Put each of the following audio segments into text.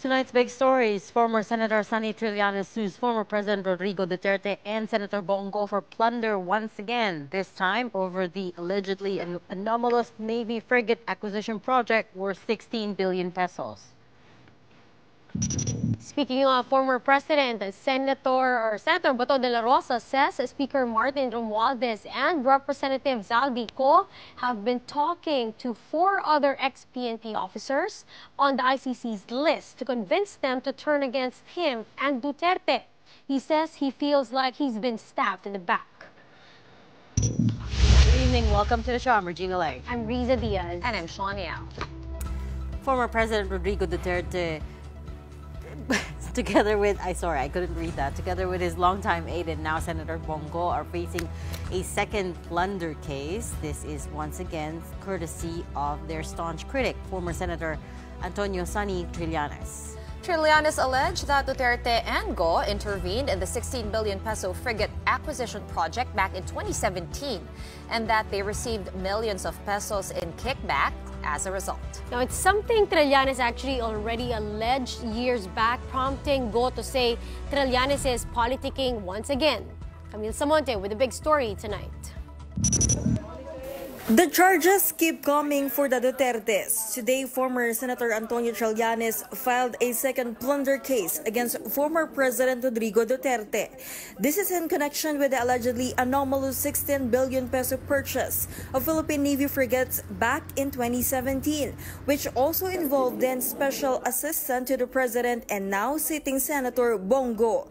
tonight's big stories. Former Senator Sonny Trillanes sues former President Rodrigo Duterte and Senator Bongo for plunder once again, this time over the allegedly anomalous Navy frigate acquisition project worth 16 billion pesos. Speaking of former President, Senator Bato de la Rosa says Speaker Martin Romualdez and Representative Zaldi Co have been talking to 4 other ex-PNP officers on the ICC's list to convince them to turn against him and Duterte. He says he feels like he's been stabbed in the back. Good evening. Welcome to the show. I'm Regina Lay. I'm Riza Diaz. And I'm Sean Yao. Former President Rodrigo Duterte together with his longtime aide and now Senator Bongo are facing a second plunder case. This is once again courtesy of their staunch critic, former Senator Antonio Sonny Trillanes. Trillanes alleged that Duterte and Go intervened in the 16 billion peso frigate acquisition project back in 2017 and that they received millions of pesos in kickback as a result. Now, it's something Trillanes actually already alleged years back, prompting Go to say Trillanes is politicking once again. Camille Samonte with a big story tonight. The charges keep coming for the Dutertes. Today, former Senator Antonio Trillanes filed a second plunder case against former President Rodrigo Duterte. This is in connection with the allegedly anomalous 16 billion peso purchase of Philippine Navy frigates back in 2017, which also involved then Special Assistant to the President and now sitting Senator Bongo.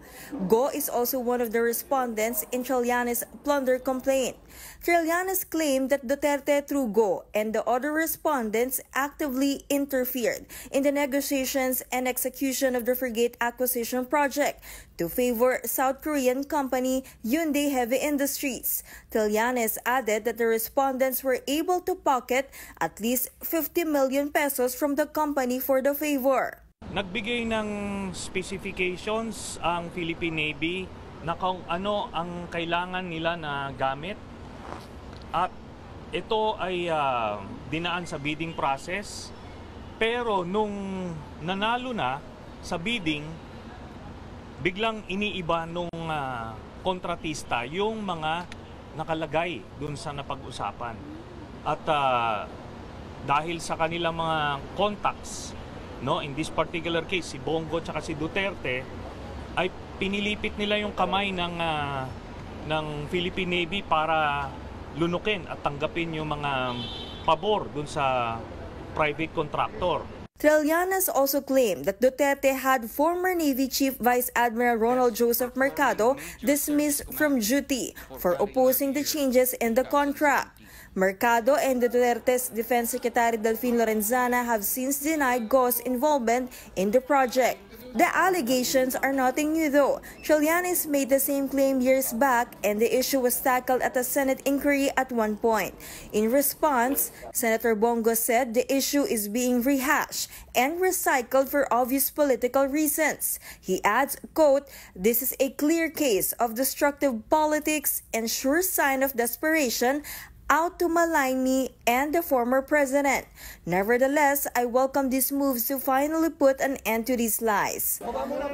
Go is also one of the respondents in Trillanes' plunder complaint. Trillanes claimed that Duterte, through Go, and the other respondents actively interfered in the negotiations and execution of the frigate acquisition project to favor South Korean company Hyundai Heavy Industries. Trillanes added that the respondents were able to pocket at least 50 million pesos from the company for the favor. Nagbigay ng specifications ang Philippine Navy na kung ano ang kailangan nila na gamit. At ito ay dinaan sa bidding process. Pero nung nanalo na sa bidding, biglang iniiba nung kontratista yung mga nakalagay dun sa napag-usapan. At dahil sa kanilang mga contacts, no, in this particular case, si Bongo at si Duterte, ay pinilipit nila yung kamay ng Philippine Navy para lunukin at tanggapin yung mga pabor dun sa private contractor. Trillanes also claimed that Duterte had former Navy Chief Vice Admiral Ronald Joseph Mercado dismissed from duty for opposing the changes in the contract. Mercado and the Duterte's Defense Secretary Delfin Lorenzana have since denied Go's involvement in the project. The allegations are nothing new though. Trillanes made the same claim years back and the issue was tackled at a Senate inquiry at one point. In response, Senator Bongo said the issue is being rehashed and recycled for obvious political reasons. He adds, quote, "This is a clear case of destructive politics and sure sign of desperation out to malign me and the former president. Nevertheless, I welcome these moves to finally put an end to these lies."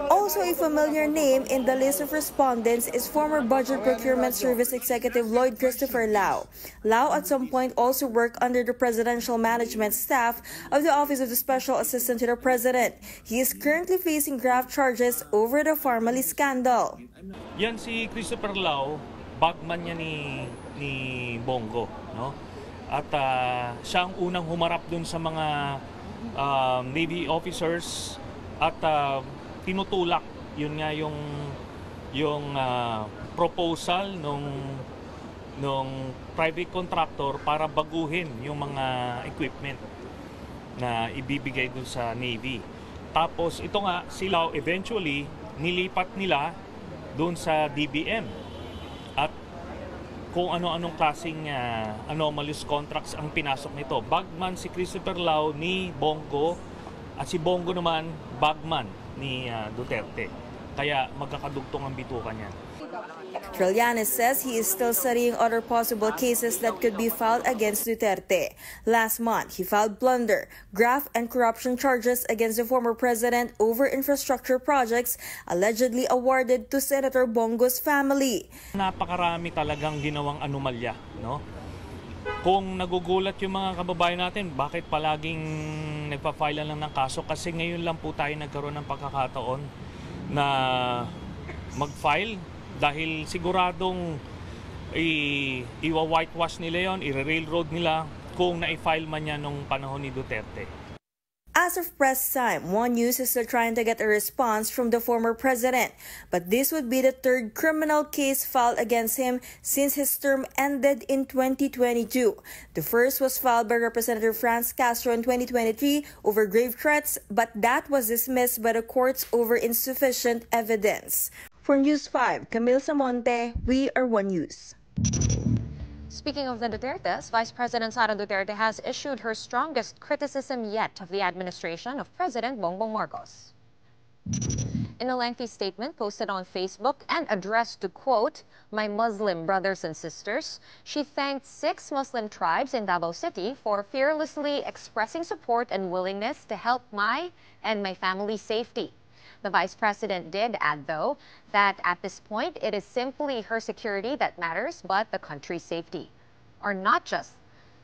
Also a familiar name in the list of respondents is former Budget Procurement Service Executive Lloyd Christopher Lau. Lau at some point also worked under the presidential management staff of the Office of the Special Assistant to the President. He is currently facing graft charges over the Pharmaly scandal. Yan si Christopher Lau, bagman niya ni Bongo, no? At siya ang unang humarap dun sa mga Navy officers at tinutulak yun nga yung proposal nung private contractor para baguhin yung mga equipment na ibibigay dun sa Navy. Tapos ito nga sila eventually nilipat nila dun sa DBM. At kung ano-anong klaseng anomalous contracts ang pinasok nito. Bagman si Christopher Lau ni Bongo at si Bongo naman bagman ni Duterte. Kaya magkakadugtong ang bitukan niyan. Trillanes says he is still studying other possible cases that could be filed against Duterte. Last month, he filed plunder, graft, and corruption charges against the former president over infrastructure projects allegedly awarded to Senator Bongo's family. Napakarami talagang ginawang anomalya, no? Kung nagugulat yung mga kababayan natin, bakit palaging nagpa-file lang ng kaso? Kasi ngayon lang po tayo nagkaroon ng pagkakataon na mag-file dahil siguradong i-whitewash nila yon, i-railroad nila kung na-file man yan nung panahon ni Duterte. As of press time, One News is still trying to get a response from the former president, but this would be the third criminal case filed against him since his term ended in 2022. The first was filed by Representative Franz Castro in 2023 over grave threats, but that was dismissed by the courts over insufficient evidence. For News 5, Camille Samonte, we are One News. Speaking of the Dutertes, Vice President Sara Duterte has issued her strongest criticism yet of the administration of President Bongbong Marcos. In a lengthy statement posted on Facebook and addressed to, quote, my Muslim brothers and sisters, she thanked 6 Muslim tribes in Davao City for fearlessly expressing support and willingness to help my and my family's safety. The Vice President did add, though, that at this point, it is simply her security that matters, but the country's safety. Or not just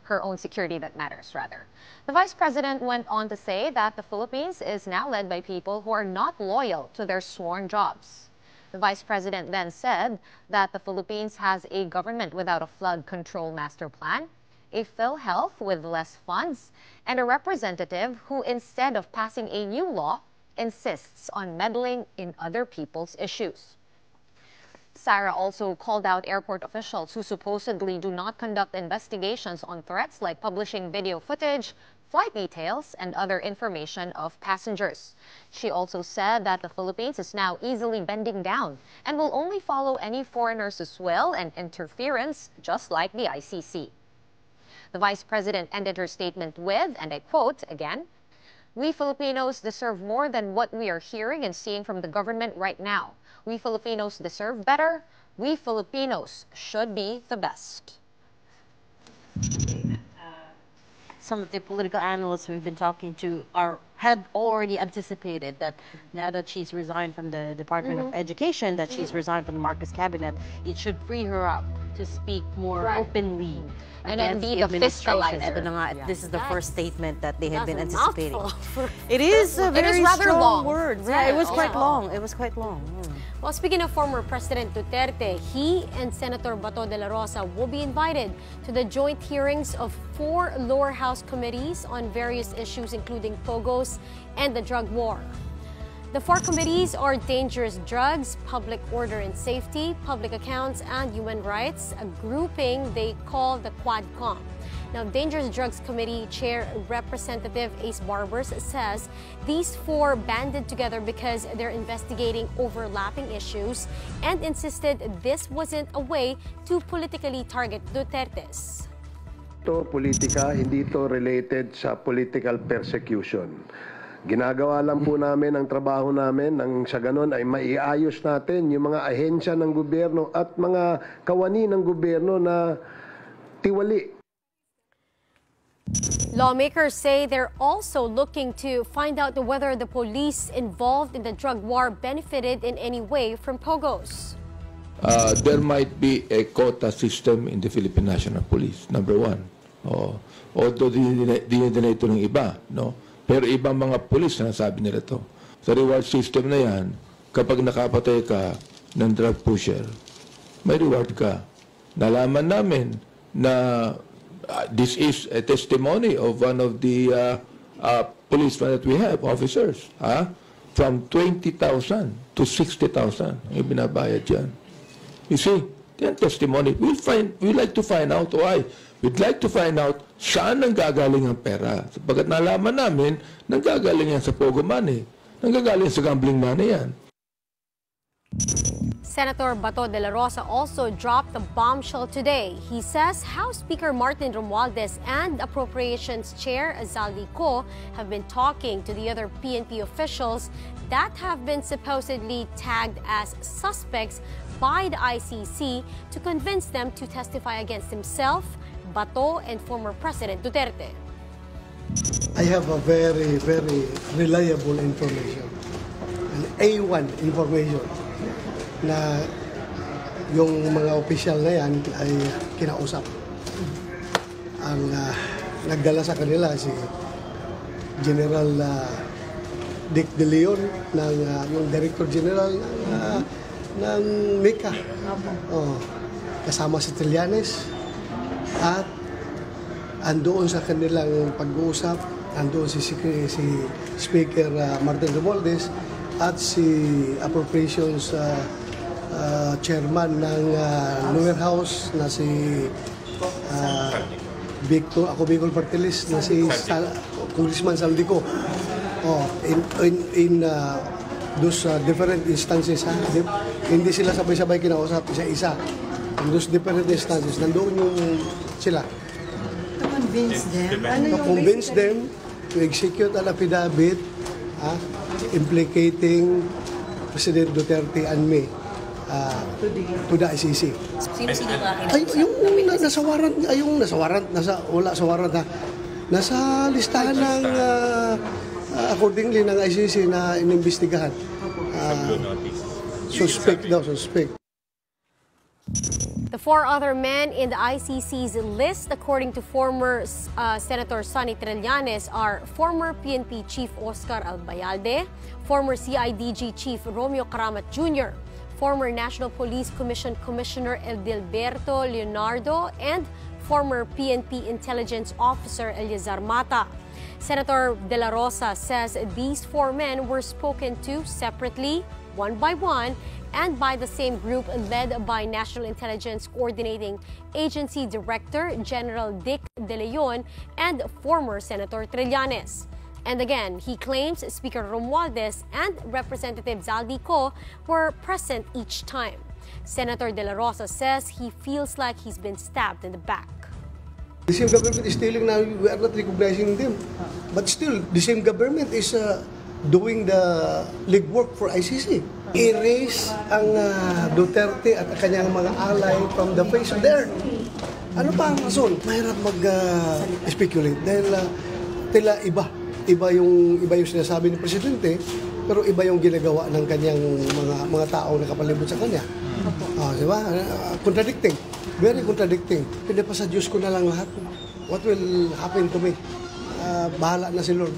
her own security that matters, rather. The Vice President went on to say that the Philippines is now led by people who are not loyal to their sworn jobs. The Vice President then said that the Philippines has a government without a flood control master plan, a PhilHealth with less funds, and a representative who, instead of passing a new law, insists on meddling in other people's issues. Sara also called out airport officials who supposedly do not conduct investigations on threats like publishing video footage, flight details, and other information of passengers. She also said that the Philippines is now easily bending down and will only follow any foreigners' will and interference, just like the ICC. The Vice President ended her statement with, and I quote again, we Filipinos deserve more than what we are hearing and seeing from the government right now. We Filipinos deserve better. We Filipinos should be the best. Some of the political analysts we've been talking to had already anticipated that now that she's resigned from the Department of Education, that she's resigned from the Marcos cabinet, it should free her up to speak more openly. And be the fiscalizer. This is the first statement that they had been That's a anticipating. mouthful. It is a very rather strong long. word. Yeah, Yeah, it was also quite long. long. It was quite long. Well, speaking of former President Duterte, he and Senator Bato de la Rosa will be invited to the joint hearings of 4 lower house committees on various issues, including POGOs and the drug war. The 4 committees are dangerous drugs, public order and safety, public accounts, and human rights, a grouping they call the Quadcom. Now, Dangerous Drugs Committee Chair Representative Ace Barbers says these 4 banded together because they're investigating overlapping issues and insisted this wasn't a way to politically target Dutertes. Ito politika, hindi ito related sa political persecution. Ginagawa lang po namin ang trabaho namin nang sa ganon ay maiayos natin yung mga ahensya ng gobyerno at mga kawani ng gobyerno na tiwali. Lawmakers say they're also looking to find out whether the police involved in the drug war benefited in any way from POGOs. There might be a quota system in the Philippine National Police, number 1. Although dinideny ito ng iba, no? Pero ibang mga pulis na nasabi nila ito. Sa reward system na yan, kapag nakapatay ka ng drug pusher, may reward ka. Nalaman namin na this is a testimony of one of the policemen that we have, officers, from 20,000 to 60,000 ang ibinabayad yan. You see, yan testimony. We'd like to find out why. We'd like to find out saan nanggagaling ang pera. Sapagkat nalaman namin, nanggagaling yan sa Pogo money. Nanggagaling sa gambling money yan. Senator Bato de la Rosa also dropped a bombshell today. He says House Speaker Martin Romualdez and Appropriations Chair Zaldi Co have been talking to the other PNP officials that have been supposedly tagged as suspects by the ICC to convince them to testify against himself, Bato, and former President Duterte. I have a very, very reliable information, an A1 information, na yung mga opisyal na yan ay kinausap. Ang nagdala sa kanila si General Dick De Leon, yung Director General ng MICA. Kasama si Trillanes. At andoon sa kanilang pag-uusap, andoon si Speaker Martin Romualdez at si Appropriations Chairman ng Lower House na si Bicol Party List na si Congressman Saldico. In those different instances, hindi sila sabay-sabay kinausap, isa-isa. In those different instances, nandoon yung sila. To convince them to execute an affidavit implicating President Duterte and me to the ICC. Ay, wala sa warrant ha. Nasa listahan ng accordingly ng ICC na inimbestigahan. Suspect. The four other men in the ICC's list, according to former Senator Sonny Trillanes, are former PNP Chief Oscar Albayalde, former CIDG Chief Romeo Karamat Jr., former National Police Commission Commissioner Edilberto Leonardo, and former PNP Intelligence Officer Eleazar Mata. Senator De La Rosa says these four men were spoken to separately, one by one, and by the same group led by National Intelligence Coordinating Agency Director General Dick De Leon and former Senator Trillanes. And again, he claims Speaker Romualdez and Representative Zaldico were present each time. Senator De La Rosa says he feels like he's been stabbed in the back. The same government is telling now we are not recognizing them. But still, the same government is doing the legwork for ICC. Erase ang Duterte at kanyang mga alay from the face of the earth. Ano pa ang rason? Mahirap mag-speculate dahil tila iba yung sinasabi ni Presidente, pero iba yung ginagawa ng kanyang mga tao na kapalibot sa kanya. Diba? Contradicting. Very contradicting. Pinapa sa Diyos ko na lang lahat. What will happen to me? Bahala na si Lord.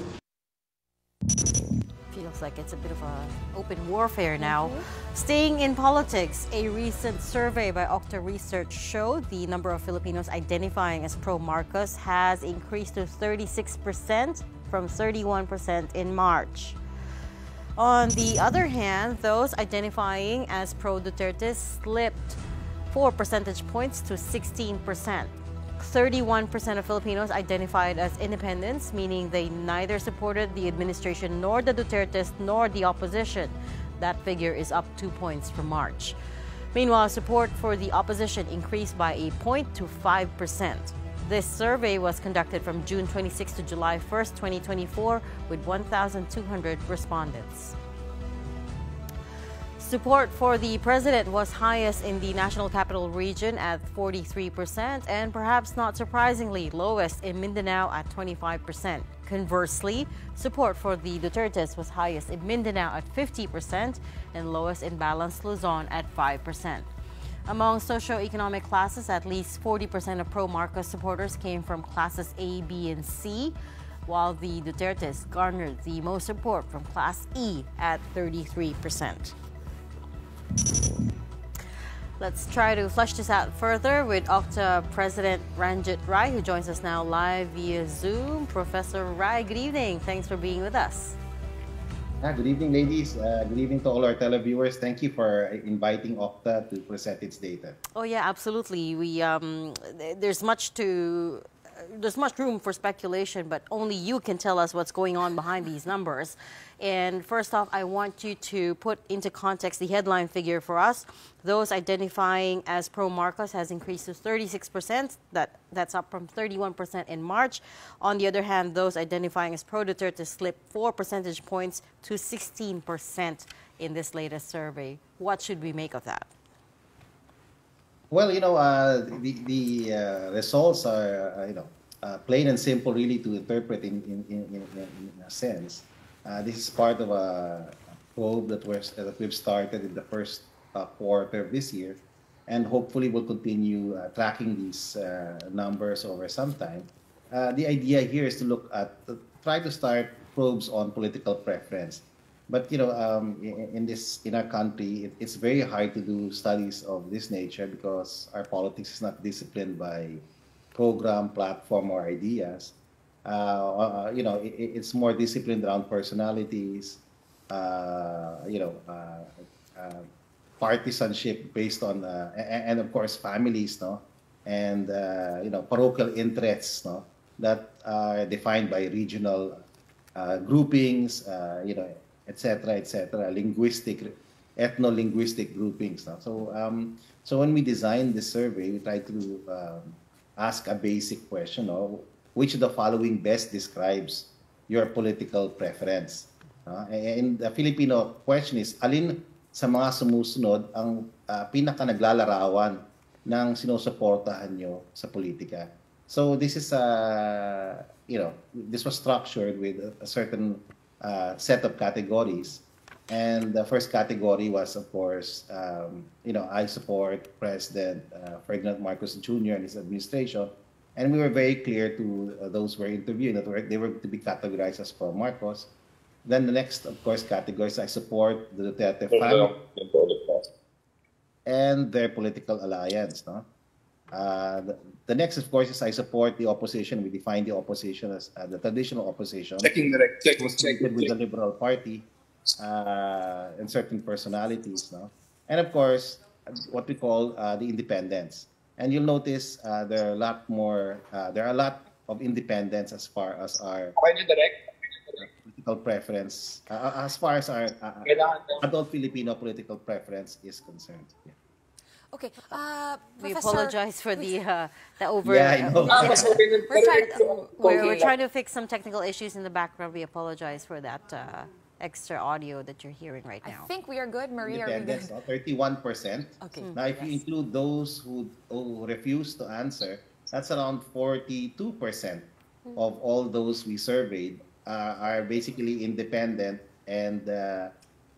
Feels like it's a bit of an open warfare now. Staying in politics, a recent survey by Okta Research showed the number of Filipinos identifying as pro-Marcos has increased to 36% from 31% in March. On the other hand, those identifying as pro-Duterte slipped 4 percentage points to 16%. 31% of Filipinos identified as independents, meaning they neither supported the administration nor the Dutertes nor the opposition. That figure is up 2 points from March. Meanwhile, support for the opposition increased by a point to 5%. This survey was conducted from June 26 to July 1st, 2024, with 1,200 respondents. Support for the president was highest in the National Capital Region at 43% and perhaps not surprisingly lowest in Mindanao at 25%. Conversely, support for the Dutertes was highest in Mindanao at 50% and lowest in Balanced Luzon at 5%. Among socio-economic classes, at least 40% of pro-Marcos supporters came from classes A, B, and C, while the Dutertes garnered the most support from Class E at 33%. Let's try to flesh this out further with Okta President Ranjit Rai, who joins us now live via Zoom. Professor Rai, good evening. Thanks for being with us. Good evening, ladies. Good evening to all our televiewers. Thank you for inviting Okta to present its data. Oh yeah, absolutely. There's much room for speculation, but only you can tell us what's going on behind these numbers. And first off, I want you to put into context the headline figure for us. Those identifying as pro-Marcos has increased to 36%. That's up from 31% in March. On the other hand, those identifying as pro-Duterte slipped 4 percentage points to 16% in this latest survey. What should we make of that? Well, the results are, plain and simple, really, to interpret in a sense. This is part of a probe that we've started in the first quarter of this year, and hopefully we'll continue tracking these numbers over some time. The idea here is to try to start probes on political preference. But in our country, it's very hard to do studies of this nature because our politics is not disciplined by program, platform, or ideas. It's more disciplined around personalities, partisanship based on, and of course families, no, and parochial interests, no, that are defined by regional groupings, etc., ethno-linguistic groupings. No? So when we designed this survey, we tried to ask a basic question: which of the following best describes your political preference? And the Filipino question is, alin sa mga sumusunod ang pinaka naglalarawan ng sinusuportahan nyo sa politika? So this is this was structured with a certain set of categories, and the first category was, of course, I support President Ferdinand Marcos Jr. and his administration, and we were very clear to those who were interviewing that they were to be categorized as pro Marcos. Then the next, of course, category is I support the Duterte family and their political alliance. No? The next, of course, is I support the opposition. We define the opposition as the traditional opposition. Checking with the Liberal Party and certain personalities. No? And of course, what we call the independents. And you'll notice there are a lot of independents as far as our political preference, as far as our adult Filipino political preference is concerned. Yeah. Okay, we Professor, apologize for the over. Yeah, I know. We're trying to fix some technical issues in the background. We apologize for that extra audio that you're hearing right now. I think we are good, Maria. Are we good? 31%. Okay. Now, if you include those who refuse to answer, that's around 42% of all those we surveyed are basically independent and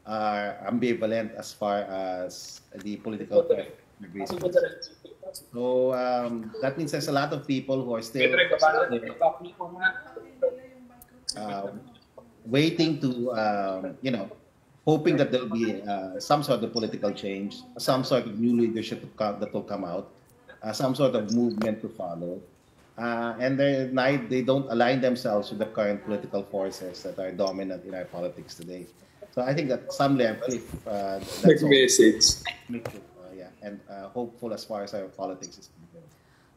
are ambivalent as far as the political preference. So that means there's a lot of people who are still waiting to, hoping that there'll be some sort of political change, some sort of new leadership that will come out, some sort of movement to follow. And they don't align themselves with the current political forces that are dominant in our politics today. So I think at some level, if that's and hopeful as far as our politics is concerned.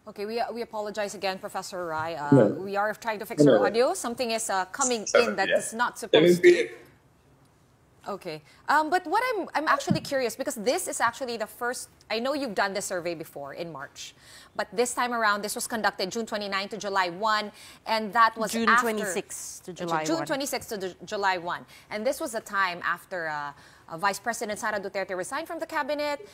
Okay, we apologize again, Professor Rai. We are trying to fix our audio. Something is coming in that is not supposed to. Okay, but what I'm actually curious, because this is actually the first. I know you've done this survey before in March, but this time around, this was conducted June 29 to July 1, and that was June after, 26 to July 1. June 26 to July 1, and this was the time after Vice President Sara Duterte resigned from the cabinet,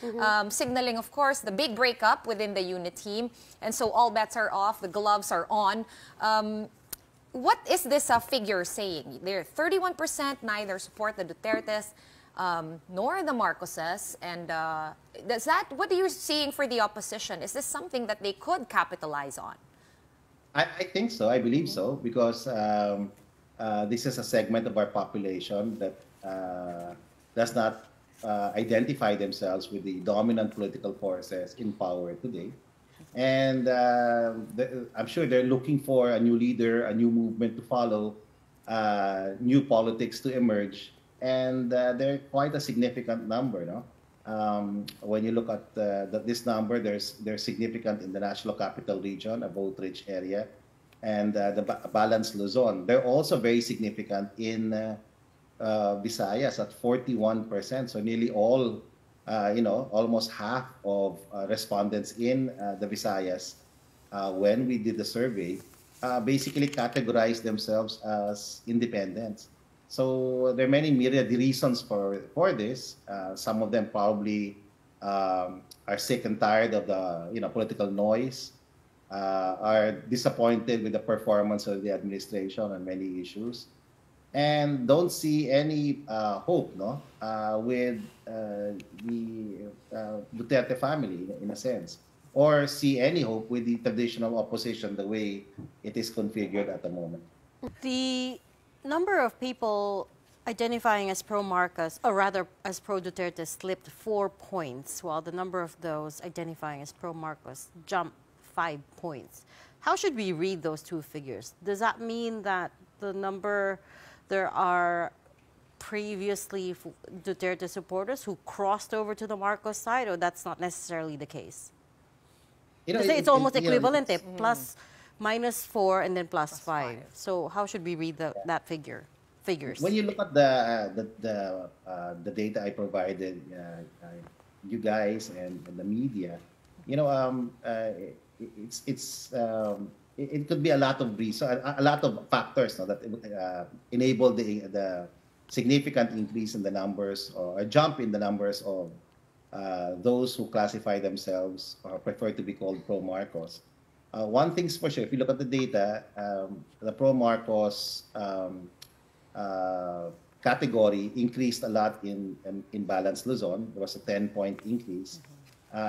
signaling, of course, the big breakup within the unit team, and so all bets are off, the gloves are on. What is this figure saying? They're 31% neither support the Dutertes nor the Marcoses. And what are you seeing for the opposition? Is this something that they could capitalize on? I think so. I believe so, because this is a segment of our population that does not identify themselves with the dominant political forces in power today. And I'm sure they're looking for a new leader, a new movement to follow, new politics to emerge. And they're quite a significant number, no? When you look at this number, they're significant in the National Capital Region, a vote-rich area, and the balanced Luzon. They're also very significant in Visayas at 41%. So nearly all almost half of respondents in the Visayas, when we did the survey, basically categorized themselves as independents. So there are many myriad reasons for this. Some of them probably are sick and tired of the political noise, are disappointed with the performance of the administration on many issues, and don't see any hope, with the Duterte family in a sense, or see any hope with the traditional opposition the way it is configured at the moment. The number of people identifying as pro-Marcos, or rather as pro-Duterte, slipped 4 points, while the number of those identifying as pro-Marcos jumped 5 points. How should we read those two figures? Does that mean that there are previously Duterte supporters who crossed over to the Marcos side, or that's not necessarily the case? It's almost equivalent, plus -4 and then +5. So how should we read that figures? When you look at the data I provided, you guys and the media, it could be a lot of reasons, a lot of factors that enable the significant increase in the numbers or a jump in the numbers of those who classify themselves or prefer to be called pro-Marcos. One thing's for sure, if you look at the data, the pro-Marcos category increased a lot in Balanced Luzon. There was a 10-point increase.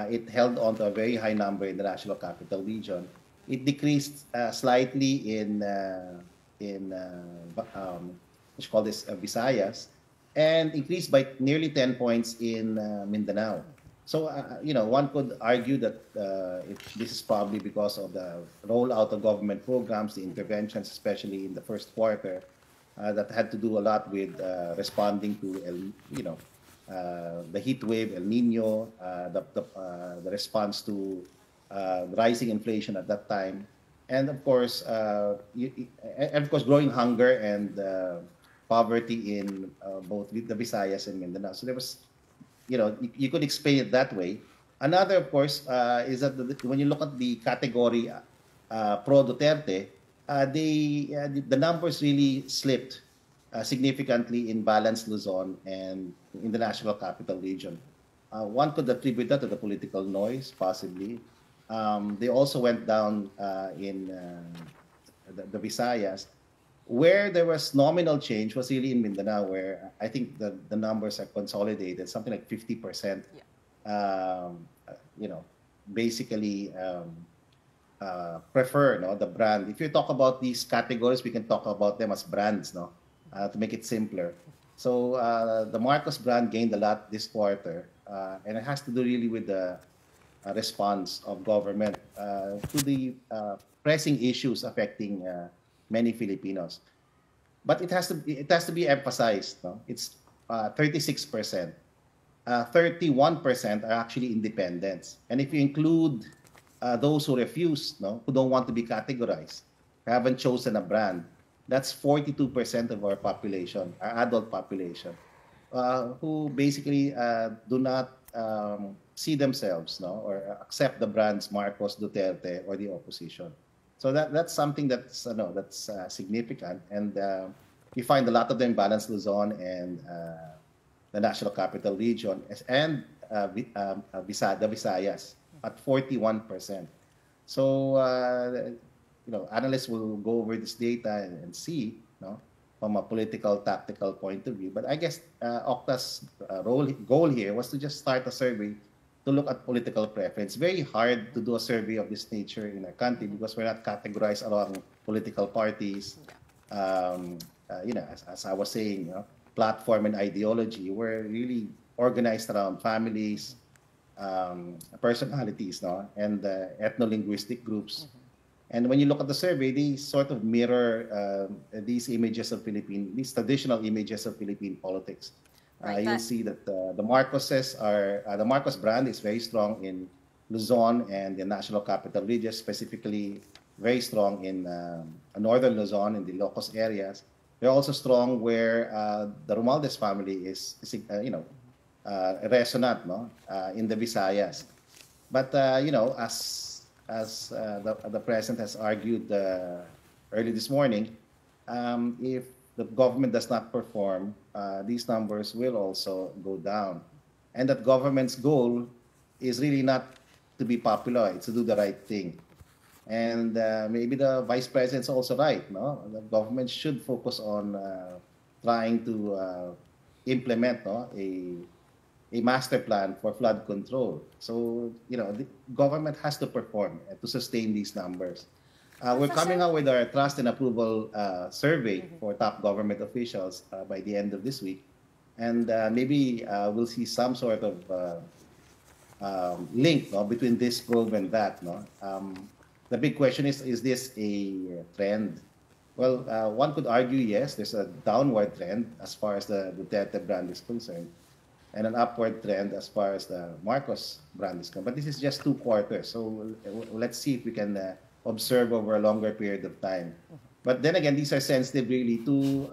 It held on to a very high number in the National Capital Region. It decreased slightly in which call this Visayas, and increased by nearly 10 points in Mindanao. So, one could argue that this is probably because of the rollout of government programs, the interventions, especially in the first quarter, that had to do a lot with responding to, the heat wave, El Nino, the response to rising inflation at that time, and of course, growing hunger and poverty in both the Visayas and Mindanao. So there was, you could explain it that way. Another, of course, is that when you look at the category pro-Duterte, the numbers really slipped significantly in Balanced Luzon and in the National Capital Region. One could attribute that to the political noise, possibly. They also went down in the Visayas. Where there was nominal change was really in Mindanao, where I think the numbers are consolidated, something like 50%. Basically prefer the brand. If you talk about these categories, we can talk about them as brands, to make it simpler. So the Marcos brand gained a lot this quarter, and it has to do really with the response of government to the pressing issues affecting many Filipinos. But it has to be emphasized. It's 36%. 31% are actually independents. And if you include those who refuse, who don't want to be categorized, haven't chosen a brand, that's 42% of our population, our adult population, who basically do not see themselves, or accept the brands Marcos, Duterte, or the opposition. So that's something that's significant, and you find a lot of them in Balanced Luzon and the National Capital Region and the Visayas at 41%. So analysts will go over this data and see, from a political tactical point of view. But I guess Octa's goal here was to just start a survey to look at political preference. Very hard to do a survey of this nature in our country because we're not categorized along political parties. As I was saying, platform and ideology. We're really organized around families, personalities, and ethno-linguistic groups. And when you look at the survey, they sort of mirror these traditional images of Philippine politics. You'll see that the Marcos brand is very strong in Luzon and the National Capital Region, specifically very strong in northern Luzon and the Ilocos areas. They're also strong where the Romualdez family is resonant, in the Visayas. But as the president has argued early this morning, if the government does not perform, these numbers will also go down. And that government's goal is really not to be popular, it's to do the right thing. And maybe the vice president's also right, no? The government should focus on trying to implement, no, a master plan for flood control. So, the government has to perform to sustain these numbers. We're coming out with our trust and approval survey for top government officials by the end of this week. And maybe we'll see some sort of link, no, between this probe and that. No? The big question is this a trend? Well, one could argue, yes, there's a downward trend as far as the Duterte brand is concerned, and an upward trend as far as the Marcos brand is concerned. But this is just 2 quarters, so let's see if we can observe over a longer period of time. But then again, these are sensitive really to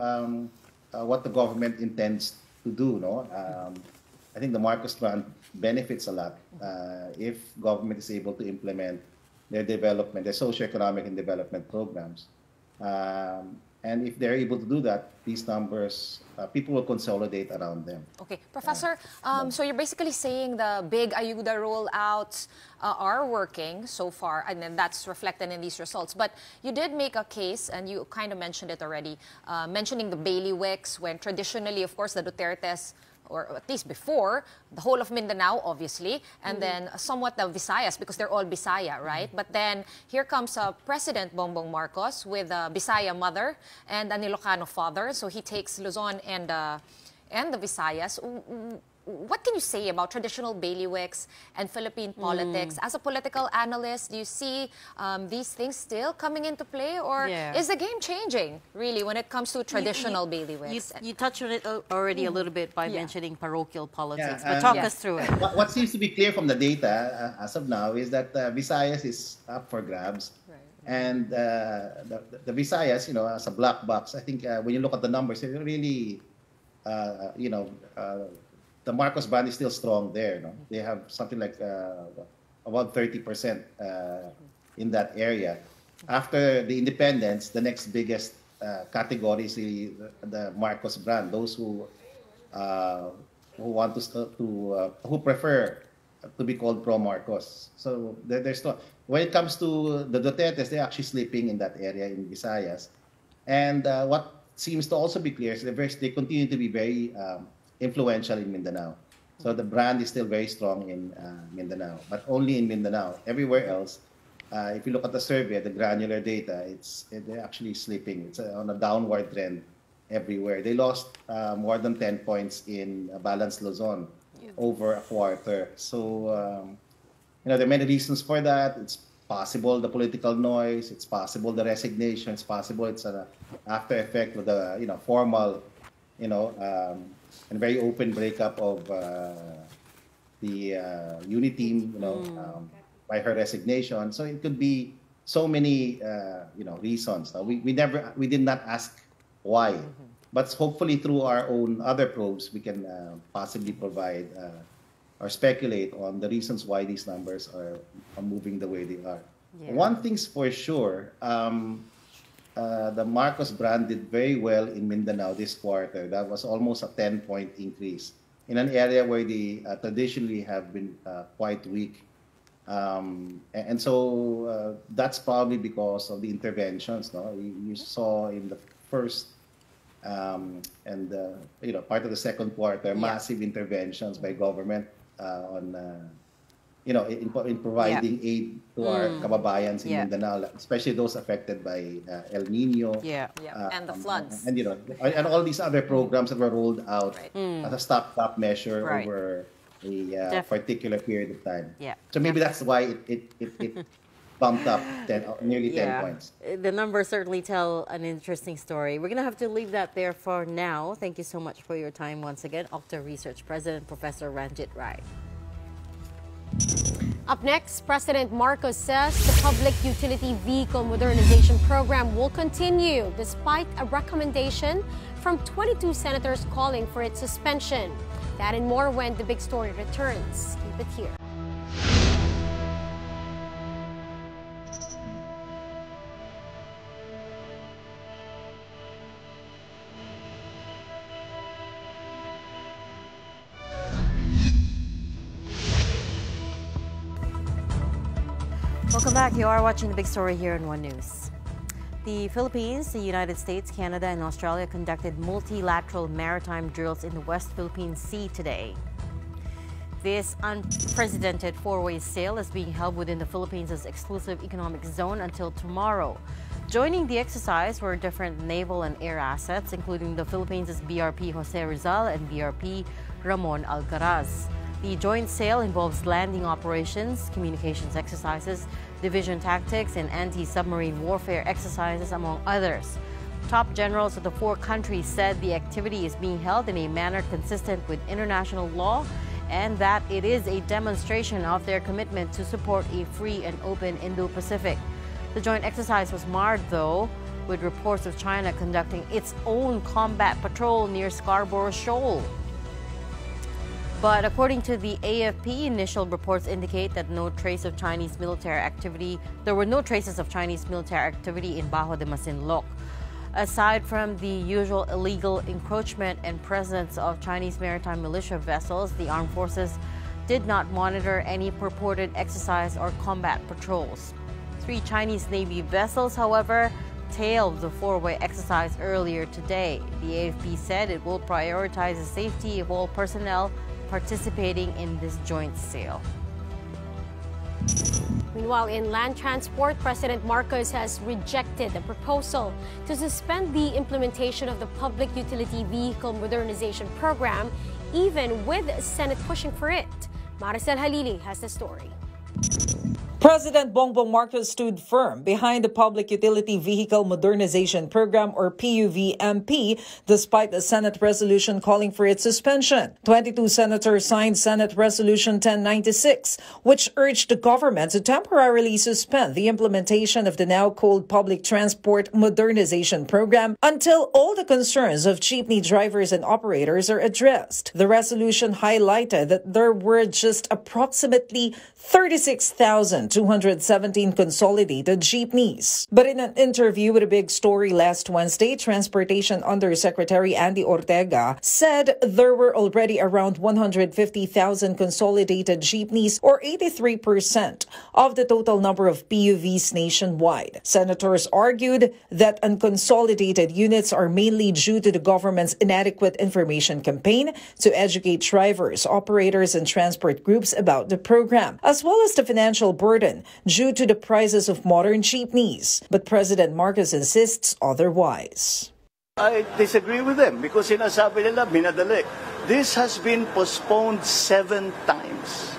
what the government intends to do. No, I think the Marcos brand benefits a lot if government is able to implement their development, their socioeconomic and development programs. And if they're able to do that, these numbers, people will consolidate around them. Okay, Professor, so you're basically saying the big Ayuda rollouts are working so far, and then that's reflected in these results. But you did make a case, and you kind of mentioned it already, mentioning the bailiwicks, when traditionally, of course, the Dutertes, or at least before, the whole of Mindanao, obviously, and then somewhat the Visayas, because they're all Bisaya, right? But then here comes President Bongbong Marcos with a Bisaya mother and an Ilocano father. So he takes Luzon and the Visayas. What can you say about traditional bailiwicks and Philippine politics? As a political analyst, do you see these things still coming into play? Or is the game changing, really, when it comes to traditional bailiwicks? You touched on it already a little bit by mentioning parochial politics. But talk us through it. What seems to be clear from the data as of now is that Visayas is up for grabs. Right. And the Visayas, as a black box, I think when you look at the numbers, it really, the Marcos brand is still strong there. No? They have something like about 30% in that area. After the independence, the next biggest category is the Marcos brand. Those who want who prefer to be called pro-Marcos. So there's no. When it comes to the Dutertes, they're actually sleeping in that area in Visayas. And what seems to also be clear is they continue to be very influential in Mindanao. So the brand is still very strong in Mindanao, but only in Mindanao. Everywhere else, if you look at the survey, the granular data, they're actually sleeping. It's on a downward trend everywhere. They lost more than 10 points in Balanced Luzon over a quarter. So, there are many reasons for that. It's possible the political noise. It's possible the resignation. It's possible it's an after effect of the formal, and very open breakup of the unit team, by her resignation. So it could be so many, reasons. We did not ask why, but hopefully through our own other probes, we can possibly provide or speculate on the reasons why these numbers are moving the way they are. Yeah. One thing's for sure. The Marcos brand did very well in Mindanao this quarter. That was almost a 10-point increase in an area where they traditionally have been quite weak. And so that's probably because of the interventions. No? You saw in the first and part of the second quarter, massive interventions by government on in providing aid to our kababayans in Mindanao, especially those affected by El Nino, and the floods, and and all these other programs that were rolled out as a stop measure over a particular period of time. Yeah. So maybe that's why it bumped up nearly 10 points. The numbers certainly tell an interesting story. We're going to have to leave that there for now. Thank you so much for your time once again, Octa Research President Professor Ranjit Rai. Up next, President Marcos says the Public Utility Vehicle Modernization Program will continue despite a recommendation from 22 senators calling for its suspension. That and more when the big story returns. Keep it here. Welcome back. You are watching the big story here in One News. The Philippines, the United States, Canada, and Australia conducted multilateral maritime drills in the West Philippine Sea today. This unprecedented four-way sail is being held within the Philippines' exclusive economic zone until tomorrow. Joining the exercise were different naval and air assets, including the Philippines' BRP Jose Rizal and BRP Ramon Alcaraz. The joint sail involves landing operations, communications exercises, division tactics, and anti-submarine warfare exercises, among others. Top generals of the four countries said the activity is being held in a manner consistent with international law and that it is a demonstration of their commitment to support a free and open Indo-Pacific. The joint exercise was marred, though, with reports of China conducting its own combat patrol near Scarborough Shoal. But according to the AFP, initial reports indicate that there were no traces of Chinese military activity in Bajo de Masinloc. Aside from the usual illegal encroachment and presence of Chinese maritime militia vessels, the armed forces did not monitor any purported exercise or combat patrols. 3 Chinese Navy vessels, however, tailed the four-way exercise earlier today. The AFP said it will prioritize the safety of all personnel participating in this joint sail. Meanwhile, in land transport, President Marcos has rejected the proposal to suspend the implementation of the Public Utility Vehicle Modernization Program, even with the Senate pushing for it. Maricel Halili has the story. President Bongbong Marcos stood firm behind the Public Utility Vehicle Modernization Program, or PUVMP, despite the Senate resolution calling for its suspension. 22 senators signed Senate Resolution 1096, which urged the government to temporarily suspend the implementation of the now-called Public Transport Modernization Program until all the concerns of jeepney drivers and operators are addressed. The resolution highlighted that there were just approximately 36,217 consolidated jeepneys. But in an interview with a big story last Wednesday, Transportation Undersecretary Andy Ortega said there were already around 150,000 consolidated jeepneys, or 83% of the total number of PUVs nationwide. Senators argued that unconsolidated units are mainly due to the government's inadequate information campaign to educate drivers, operators, and transport groups about the program, as well as the financial burden due to the prices of modern jeepneys. But President Marcos insists otherwise. I disagree with them because sinasabi nila minadali. This has been postponed 7 times.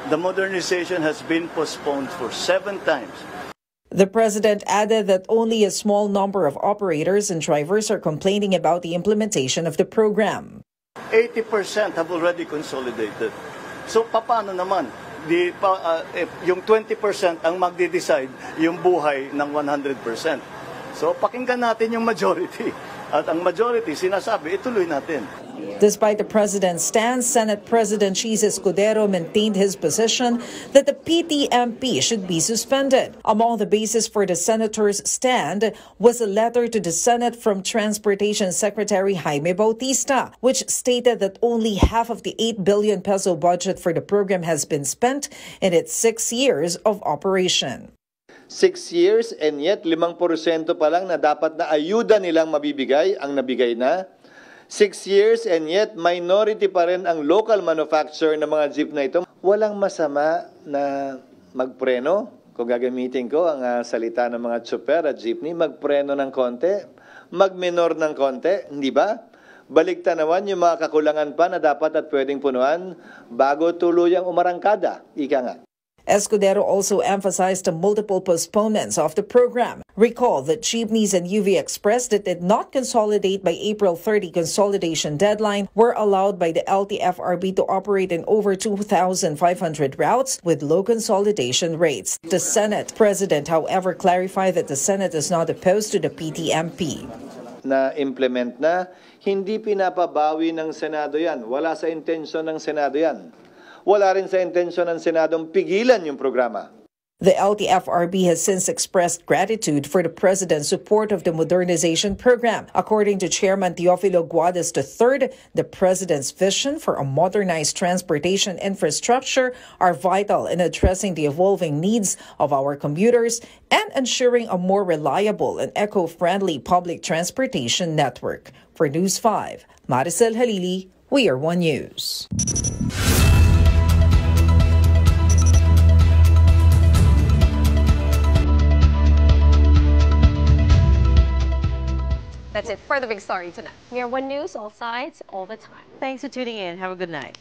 The modernization has been postponed for 7 times. The president added that only a small number of operators and drivers are complaining about the implementation of the program. 80% have already consolidated. So paano naman? Yung 20% ang magde-decide yung buhay ng 100%. So pakinggan natin yung majority. At ang majority sinasabi, ituloy natin. Despite the president's stance, Senate President Chis Escudero maintained his position that the PTMP should be suspended. Among the basis for the senator's stand was a letter to the Senate from Transportation Secretary Jaime Bautista, which stated that only half of the 8 billion peso budget for the program has been spent in its 6 years of operation. 6 years and yet 5% pa lang na dapat na ayuda nilang mabibigay ang nabigay na. 6 years and yet minority pa rin ang local manufacturer ng mga jeep na ito. Walang masama na magpreno. Kung gagamitin ko ang salita ng mga tsuper at jeepney, magpreno ng konti, magminor ng konti, hindi ba? Baliktanawan yung mga kakulangan pa na dapat at pwedeng punuan bago tuluyang umarangkada. Ika nga. Escudero also emphasized the multiple postponements of the program. Recall that jeepneys and UV Express that did not consolidate by April 30 consolidation deadline were allowed by the LTFRB to operate in over 2,500 routes with low consolidation rates. The Senate President, however, clarified that the Senate is not opposed to the PTMP. Na-implement na, hindi pinapabawi ng Senado yan. Wala sa intensyon ng Senado yan. Wala rin sa intensyon ng Senadong pigilan yung programa. The LTFRB has since expressed gratitude for the President's support of the modernization program. According to Chairman Teofilo Guadas III, the President's vision for a modernized transportation infrastructure are vital in addressing the evolving needs of our commuters and ensuring a more reliable and eco-friendly public transportation network. For News 5, Maricel Halili, We Are One News. That's it for the big story tonight. We Are One News, all sides, all the time. Thanks for tuning in. Have a good night.